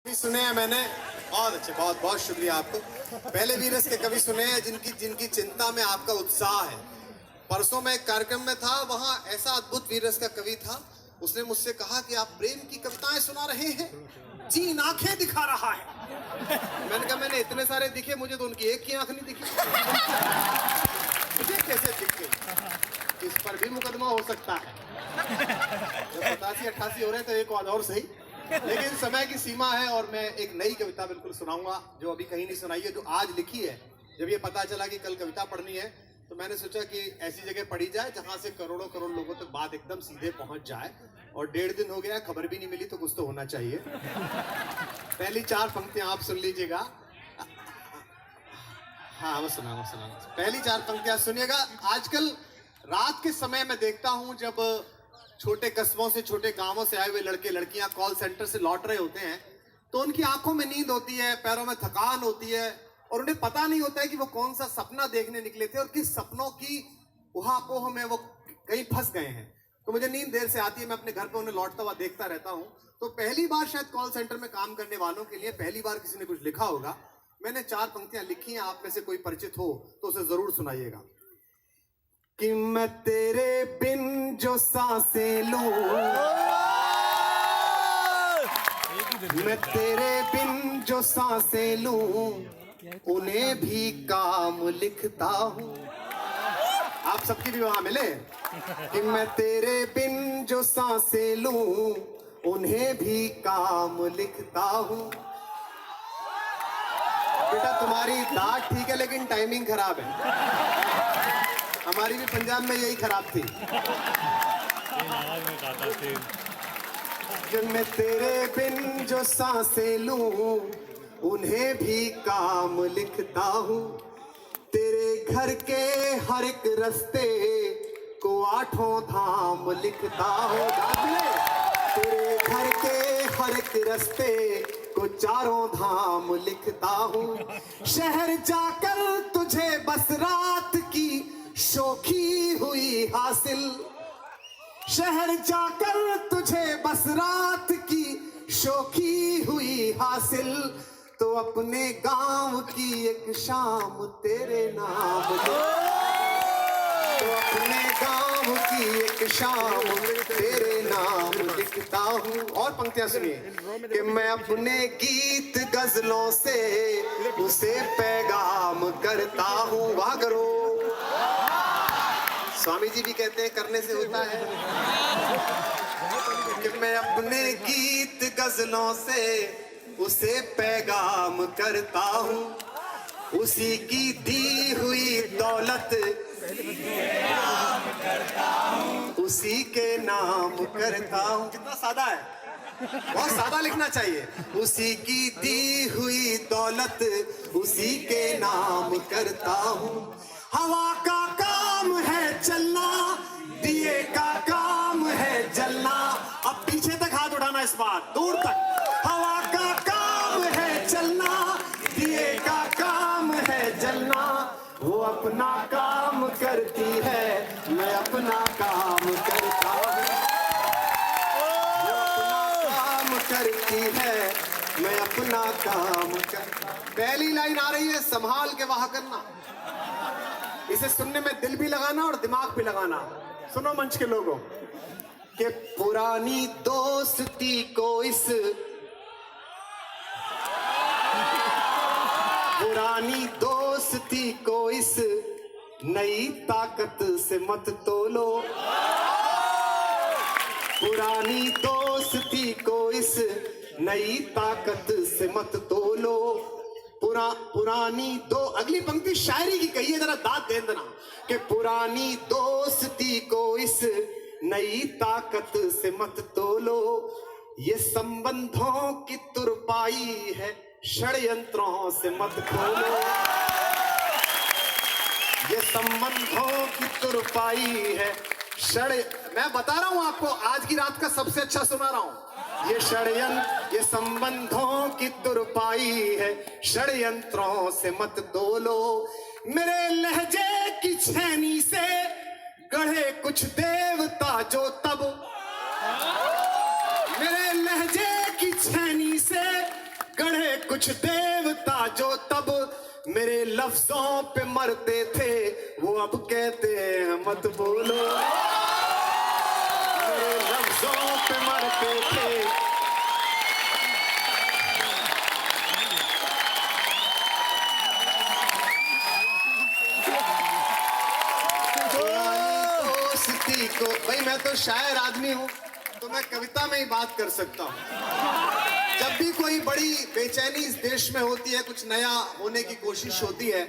सुने हैं मैंने। बहुत अच्छे, बहुत बहुत शुक्रिया आपको। पहले भी रस के कवि सुने हैं जिनकी चिंता में आपका उत्साह है। परसों मैं एक कार्यक्रम में था, वहां ऐसा अद्भुत वीरस का कवि था। उसने मुझसे कहा कि आप प्रेम की कविताएं सुना रहे हैं, चीन आंखें दिखा रहा है। मैंने कहा मैंने इतने सारे दिखे, मुझे तो उनकी एक की आंख नहीं दिखी। मुझे कैसे दिख गई? इस पर भी मुकदमा हो सकता है। जब 87-88 हो रहे तो एक और सही, लेकिन समय की सीमा है। और मैं एक नई कविता बिल्कुल सुनाऊंगा जो अभी कहीं नहीं सुनाई है, जो आज लिखी है। जब ये पता चला कि कल कविता पढ़नी है तो मैंने सोचा कि ऐसी जगह पढ़ी जाए जहां से करोड़ों करोड़ लोगों तक बात एकदम सीधे पहुंच जाए। और 1.5 दिन हो गया, खबर भी नहीं मिली, तो कुछ तो होना चाहिए। पहली 4 पंक्तियां आप सुन लीजिएगा। हाँ, मैं सुना। पहली 4 पंक्तियां सुनिएगा। आजकल रात के समय मैं देखता हूं, जब छोटे कस्बों से, छोटे गांवों से आए हुए लड़के लड़कियां कॉल सेंटर से लौट रहे होते हैं, तो उनकी आंखों में नींद होती है, पैरों में थकान होती है, और उन्हें पता नहीं होता है कि वो कौन सा सपना देखने निकले थे और किस सपनों की उहापोह में वो कहीं फंस गए हैं। तो मुझे नींद देर से आती है, मैं अपने घर पे उन्हें लौटता हुआ देखता रहता हूं। तो पहली बार शायद कॉल सेंटर में काम करने वालों के लिए पहली बार किसी ने कुछ लिखा होगा। मैंने 4 पंक्तियां लिखी हैं, आप में से कोई परिचित हो तो उसे जरूर सुनाइएगा। कि मैं तेरे बिन जो सांसें लूं, मैं तेरे बिन जो सांसें लूं, उन्हें भी काम लिखता हूं। आप सबकी भी वहां मिले। कि मैं तेरे बिन जो सांसें लूं, उन्हें भी काम लिखता हूं। बेटा तुम्हारी दाढ़ ठीक है, लेकिन टाइमिंग खराब है। हमारी भी पंजाब में यही खराब थी। जब मैं तेरे बिन जो सांसें लूं, उन्हें भी काम लिखता हूं। तेरे घर के हर एक रास्ते को 8 धाम लिखता हूं। तेरे घर के हर एक रास्ते को 4 धाम लिखता हूं। शहर जाकर तुझे बस रात की शौखी हुई हासिल, शहर जाकर तुझे बस रात की शौखी हुई हासिल। तो अपने गांव की एक शाम तेरे नाम लिखता, तो अपने गांव की एक शाम तेरे नाम लिखता हूँ। और पंक्तियां सुनिए। कि मैं अपने गीत गजलों से उसे पैगाम करता हूँ। वाह करो। स्वामी जी भी कहते हैं करने से होता है। कि मैं अपने गीत गजलों से उसे पैगाम करता हूँ। उसी की दी हुई दौलत उसी के नाम करता हूँ। कितना सादा है, बहुत सादा लिखना चाहिए। उसी की दी हुई दौलत उसी के नाम करता हूँ। हवा का काम है चलना, दिए का काम है जलना। अब पीछे तक हाथ उठाना, इस बार दूर तक। हवा का काम है चलना, दिए का काम है जलना। वो अपना काम करती है, मैं अपना काम करता हूँ। वो अपना काम करती है, मैं अपना काम करता। पहली लाइन आ रही है, संभाल के वाह करना। इसे सुनने में दिल भी लगाना और दिमाग भी लगाना। सुनो मंच के लोगों। कि पुरानी दोस्ती को इस पुरानी दोस्ती को इस नई ताकत से मत तोलो। पुरानी दोस्ती को इस नई ताकत से मत तोलो। पुरानी दो, अगली पंक्ति शायरी की कही है, जरा दाद दे देना। कि पुरानी दोस्ती को इस नई ताकत से मत तोलो। ये संबंधों की तुरपाई है, षड्यंत्रों से मत खोलो। ये संबंधों की तुरपाई है, मैं बता रहा हूं आपको, आज की रात का सबसे अच्छा सुना रहा हूं। ये षड्यंत्र, ये संबंधों की तुरपाई है, षड्यंत्रों से मत तोलो। मेरे लहजे की छेनी से गढ़े कुछ देवता जो तब, मेरे लहजे की छेनी से कुछ देवता जो तब मेरे लफ्जों पे मरते थे, वो अब कहते हैं मत बोलो। मेरे लफ्जों पे मरते थे। दोस्ती को, भाई मैं तो शायर आदमी हूं, तो मैं कविता में ही बात कर सकता हूं। जब भी कोई बड़ी बेचैनी इस देश में होती है, कुछ नया होने की कोशिश होती है,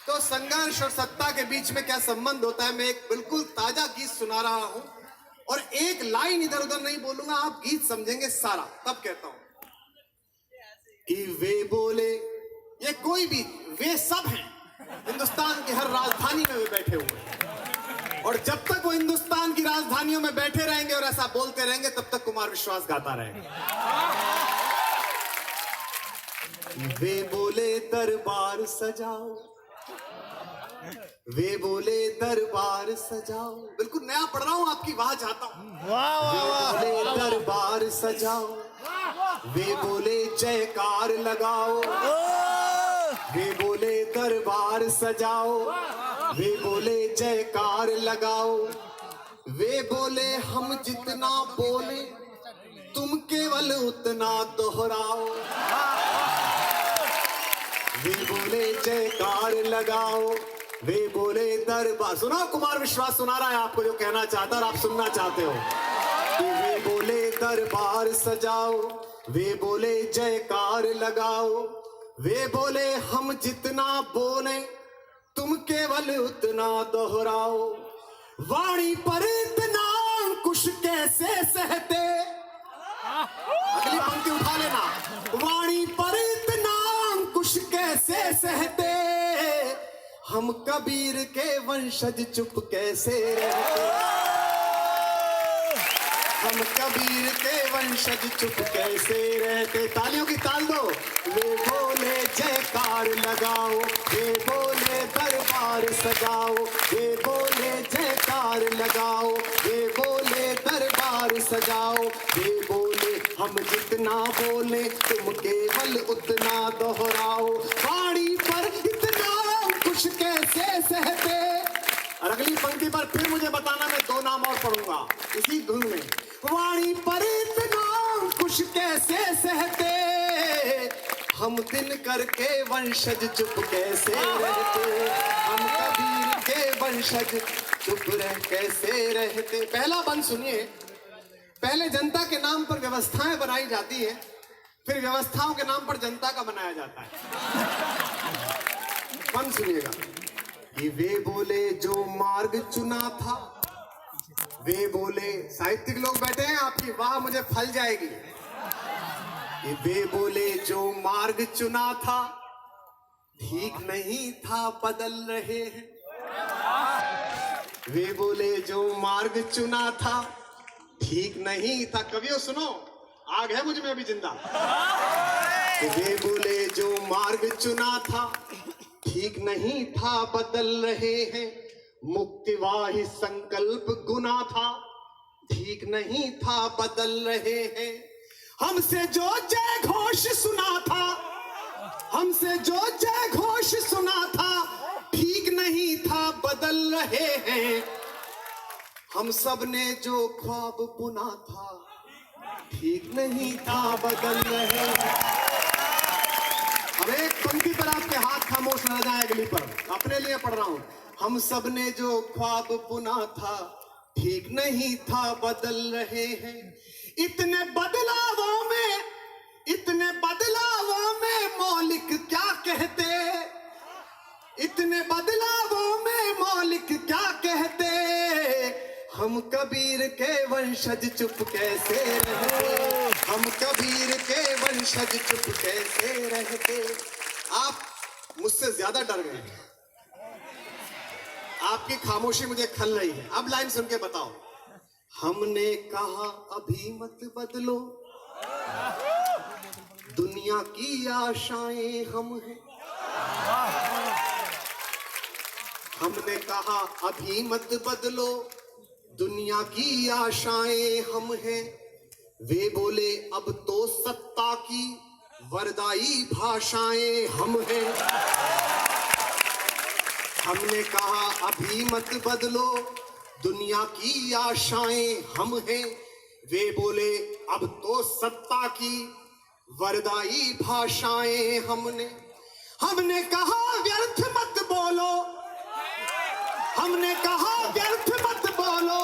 तो संघर्ष और सत्ता के बीच में क्या संबंध होता है। मैं एक बिल्कुल ताजा गीत सुना रहा हूं और एक लाइन इधर उधर नहीं बोलूंगा, आप गीत समझेंगे सारा, तब कहता हूं कि वे बोले, ये कोई भी, वे सब हैं हिंदुस्तान की हर राजधानी में वे बैठे हुए हैं, और जब तक वो हिंदुस्तान की राजधानियों में बैठे रहेंगे और ऐसा बोलते रहेंगे, तब तक कुमार विश्वास गाता रहेगा। वे बोले दरबार सजाओ, वे बोले दरबार सजाओ, बिल्कुल नया पढ़ रहा हूं, आपकी वाह चाहता हूं। वे बोले दरबार सजाओ, वे बोले जयकार लगाओ, वे बोले दरबार सजाओ, वे बोले जयकार लगाओ, वे बोले हम जितना बोले तुम केवल उतना दोहराओ, वे बोले जयकार लगाओ, वे बोले दरबार। सुनो, कुमार विश्वास सुना रहा है आपको जो कहना चाहता है और आप सुनना चाहते हो कि वे बोले दरबार सजाओ, वे बोले जयकार लगाओ, वे बोले हम जितना बोले तुम केवल उतना दोहराओ, वाणी पर इतना अंकुश कैसे सहते, अगली पंक्ति उठा लेना, वाणी पर इतना अंकुश कैसे सहते, हम कबीर के वंशज चुप कैसे रहते, हम कबीर के वंशज चुप कैसे रहते। तालियों की ताल दो। वे बोले जयकार लगाओ, वे बोले दरबार सजाओ, वे बोले जयकार लगाओ, वे बोले दरबार सजाओ, वे बोले हम जितना बोले तुम केवल उतना दोहराओ, वाणी पर इतना कुछ कैसे सहते। और अगली पंक्ति पर फिर मुझे बताना, मैं दो नाम और पढ़ूंगा इसी धुन में। वाणी पर इतना कुछ कैसे सहते, हम दिन करके वंशज चुप कैसे रहते, हम कबीर के वंशज चुप रह कैसे रहते। पहला बंद सुनिए। पहले जनता के नाम पर व्यवस्थाएं बनाई जाती है, फिर व्यवस्थाओं के नाम पर जनता का बनाया जाता है। बंद सुनिएगा कि वे बोले जो मार्ग चुना था, वे बोले, साहित्यिक लोग बैठे हैं, आपकी वाह मुझे फल जाएगी। कि वे बोले जो मार्ग चुना था ठीक नहीं था बदल रहे हैं, वे बोले जो मार्ग चुना था ठीक नहीं था। कवियों सुनो, आग है मुझ में अभी जिंदा। वे बोले जो मार्ग चुना था ठीक नहीं था बदल रहे हैं, मुक्तिवाही संकल्प गुना था ठीक नहीं था बदल रहे हैं, हमसे जो जय घोष सुना था, हमसे जो जय घोष सुना था ठीक नहीं था बदल रहे हैं, हम सब ने जो ख्वाब बुना था ठीक नहीं था बदल रहे हैं। अब एक पंक्ति पर आपके हाथ खामोश रह जाए, अगली पर अपने लिए पढ़ रहा हूं। हम सब ने जो ख्वाब बुना था ठीक नहीं था बदल रहे हैं, इतने बदलावों में, इतने बदलावों में मौलिक क्या कहते, इतने बदलावों में मौलिक क्या कहते, हम कबीर के वंशज चुप कैसे रहते, हम कबीर के वंशज चुप कैसे रहते। आप मुझसे ज्यादा डर गए, आपकी खामोशी मुझे खल रही है। अब लाइन सुन के बताओ। हमने कहा अभी मत बदलो, दुनिया की आशाएं हम हैं, हमने कहा अभी मत बदलो, दुनिया की आशाएं हम हैं, वे बोले अब तो सत्ता की वरदाई भाषाएं हम हैं। हमने कहा अभी मत बदलो दुनिया की आशाएं हम हैं। वे बोले अब तो सत्ता की वरदाई भाषाएं हमने कहा व्यर्थ मत बोलो, हमने कहा व्यर्थ मत बोलो,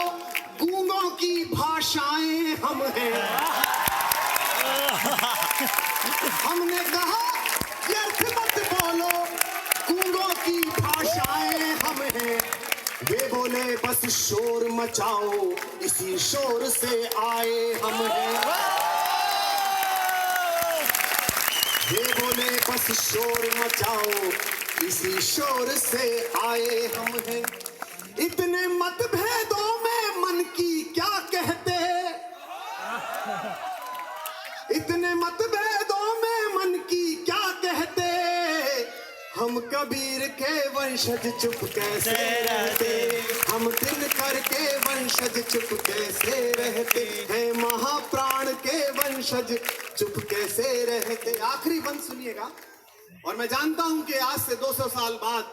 गूंगों की भाषाएं हम हैं। हमने कहा व्यर्थ मत बोलो, गूंगों की भाषाएं हम हैं। वे बोले बस शोर मचाओ, इसी शोर से आए हम हैं। वे बोले बस शोर मचाओ, इसी शोर से आए हम हैं। इतने मतभेदों में मन की क्या कहते, इतने मतभेदों में मन की क्या कहते। हम कबीर के वंशज चुप कैसे रहते, हम दिनकर के वंशज चुप कैसे रहते हैं, महाप्राण के वंशज चुप कैसे रहते। आखिरी बंद सुनिएगा। और मैं जानता हूं कि आज से 200 साल बाद,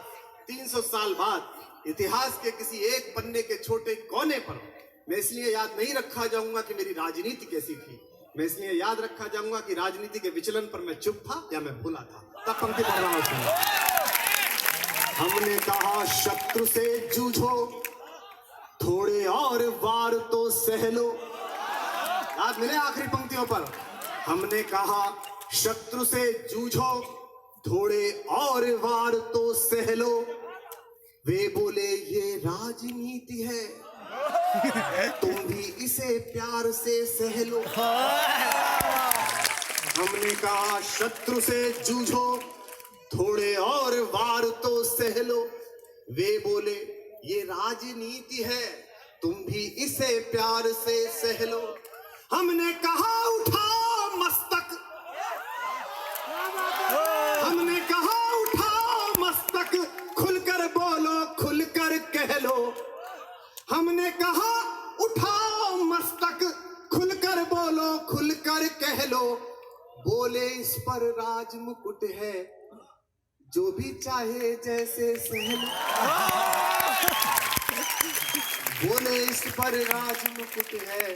300 साल बाद इतिहास के किसी एक पन्ने के छोटे कोने पर मैं इसलिए याद नहीं रखा जाऊंगा कि मेरी राजनीति कैसी थी, मैं इसलिए याद रखा जाऊंगा कि राजनीति के विचलन पर मैं चुप था या मैं भूला था। तब पंक्ति पढ़ रहा हूं। हमने कहा शत्रु से जूझो, थोड़े और वार तो सह लो। याद मिले आखिरी पंक्तियों पर। हमने कहा शत्रु से जूझो, थोड़े और वार तो सह लो। वे बोले ये राजनीति है, तुम भी इसे प्यार से सह लो। हमने कहा शत्रु से जूझो, थोड़े और वार तो सह लो। वे बोले ये राजनीति है, तुम भी इसे प्यार से सह लो। हमने कहा उठाओ मस्तक, हमने कहा उठाओ मस्तक, खुलकर बोलो खुलकर कह लो। हमने कहा उठाओ मस्तक, खुलकर बोलो खुलकर कह लो। बोले इस पर राज मुकुट है, जो भी चाहे जैसे सह लो। बोले इस पर राज मुकुट है,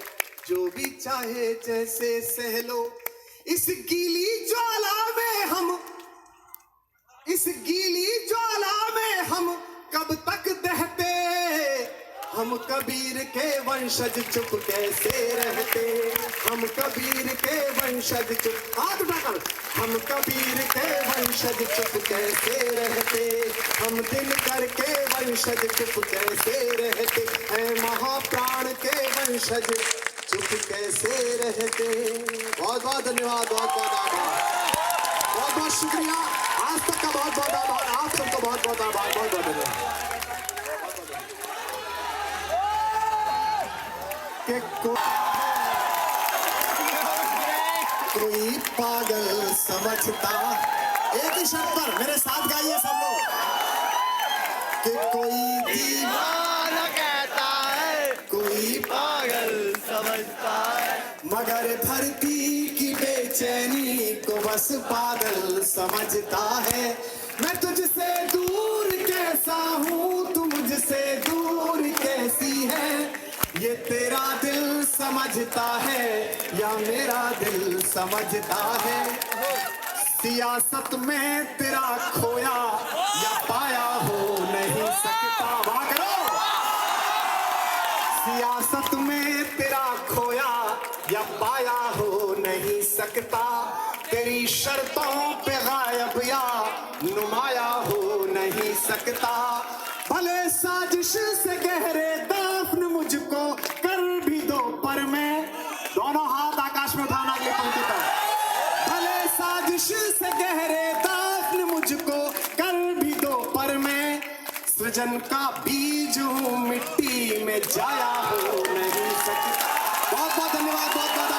जो भी चाहे जैसे सह लो। इस गीली ज्वाला में हम, इस गीली ज्वाला में हम कब तक दहते। हम कबीर के वंशज चुप कैसे रहते, हम कबीर के वंशज चुप, हाथ उठाकर, हम कबीर के वंशज चुप कैसे रहते, हम दिनकर के वंशज चुप कैसे रहते हैं, महाप्राण के वंशज चुप कैसे रहते। बहुत बहुत धन्यवाद, बहुत बहुत आभार, बहुत बहुत शुक्रिया। आज तक का बहुत बहुत आभार, आप सबको बहुत बहुत आभार, बहुत बहुत धन्यवाद। कोई पागल समझता, एक ही शब्द पर मेरे साथ गाइए सब लोग, कि कोई दीवाना कहता है, कोई पागल समझता है, मगर धरती की बेचैनी को बस पागल समझता है। मैं तुझसे दूर कैसा हूँ, तू मुझसे दूर कैसी है, ये तेरा दिल समझता है या मेरा दिल समझता है। सियासत में तेरा खोया या पाया हो नहीं सकता, वाह करो। सियासत में तेरा खोया या पाया हो नहीं सकता, तेरी शर्तों पे गायब या नुमाया हो नहीं सकता। भले साजिश से गहरे दफन मुझको कर भी दो, पर मैं, दोनों हाथ आकाश में उठाना अगली पंक्ति पर। भले साजिश से गहरे दफन मुझको कर भी दो, पर मैं सृजन का बीज हूँ, मिट्टी में जाया हो नहीं सकता। बहुत बहुत धन्यवाद, बहुत बहुत